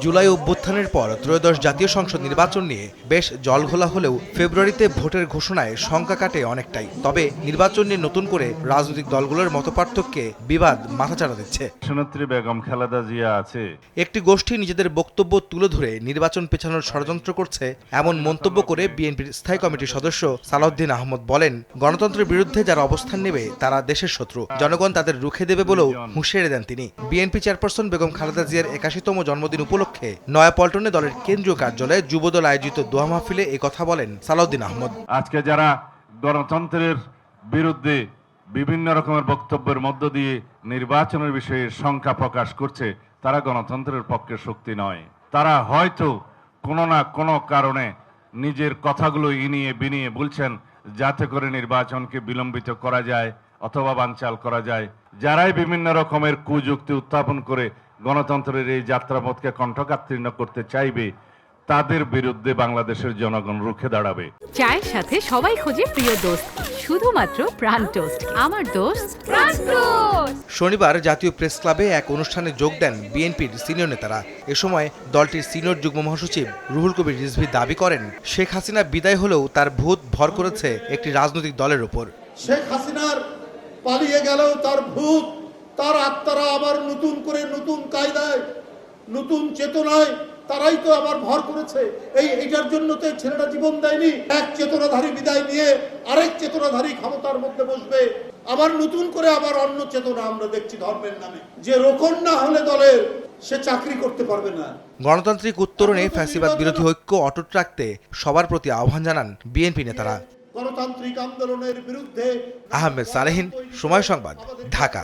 জুলাই অভ্যুত্থানের পর ত্রয়োদশ জাতীয় সংসদ নির্বাচন নিয়ে বেশ জলঘোলা হলেও ফেব্রুয়ারিতে ভোটের ঘোষণায় শঙ্কা কাটে অনেকটাই। তবে নির্বাচন নিয়ে নতুন করে রাজনৈতিক দলগুলোর মতপার্থক্যে বিবাদ মাথাচাড়া দিচ্ছে। দেশনেত্রী বেগম খালেদা জিয়া আছে। একটি গোষ্ঠী নিজেদের বক্তব্য তুলে ধরে নির্বাচন পেছানোর ষড়যন্ত্র করছে এমন মন্তব্য করে বিএনপির স্থায়ী কমিটির সদস্য সালাউদ্দিন আহমদ বলেন, গণতন্ত্রের বিরুদ্ধে যারা অবস্থান নেবে তারা দেশের শত্রু, জনগণ তাদের রুখে দেবে বলেও হুঁশিয়ারি দেন তিনি। বিএনপি চেয়ারপারসন বেগম খালেদা জিয়ার ৮১তম জন্মদিন উপলক্ষে নয়াপল্টনে দলের কেন্দ্রীয় কার্যালয়ে যুবদল আয়োজিত দোয়া মাহফিলে এই কথা বলেন সালাউদ্দিন আহমদ। আজকে যারা গণতন্ত্রের বিরুদ্ধে বিভিন্ন রকমের বক্তব্যের মধ্য দিয়ে নির্বাচনের বিষয়ে শঙ্কা প্রকাশ করছে, তারা গণতন্ত্রের পক্ষে শক্তি নয়। তারা হয়তো কোনো না কোনো কারণে নিজের কথাগুলো ইনিয়ে বিনিয়ে বলছেন যাতে করে নির্বাচনকে বিলম্বিত করা যায় অথবা বানচাল করা যায়। যারাই বিভিন্ন রকমের কুযুক্তি উত্থাপন করে গণতন্ত্রের এই যাত্রাপথকে কণ্ঠকাত্তীর্ণ করতে চাইবে, তাদের বিরুদ্ধে বাংলাদেশের জনগণ রুখে দাঁড়াবে। চায়ের সাথে সবাই খোঁজে প্রিয় দোস্ত, শুধুমাত্র প্রাণ টোস্ট। আমার দোস্ত প্রাণ টোস্ট। শনিবার জাতীয় প্রেস ক্লাবে এক অনুষ্ঠানে যোগ দেন বিএনপির সিনিয়র নেতারা। এ সময় দলটির সিনিয়র যুগ্ম মহাসচিব রুহুল কবির রিজভী দাবি করেন, শেখ হাসিনা বিদায় হলেও তার ভূত ভর করেছে একটি রাজনৈতিক দলের উপর। শেখ হাসিনার পালিয়ে গেলেও তার ভূত, তার আত্মারা আবার নতুন করে নতুন কায়দায় নতুন চেতনায় তারাই তো আবার ভর করেছে। এইটার জন্য তো ছেলেটা জীবন দেয়নি। এক চেতনাধারী বিদায় নিয়ে আরেক চেতনাধারী ক্ষমতার মধ্যে বসবে, আবার নতুন করে আবার অন্য চেতনা আমরা দেখছি ধর্মের নামে। যে রোকন না হলে দলের, সে চাকরি করতে পারবে না। গণতান্ত্রিক উত্তরণে ফ্যাসিবাদ বিরোধী ঐক্য অটুট রাখতে সবার প্রতি আহ্বান জানান বিএনপি নেতারা। গণতান্ত্রিক আন্দোলনের বিরুদ্ধে আহমেদ সালেহীন, সময় সংবাদ, ঢাকা।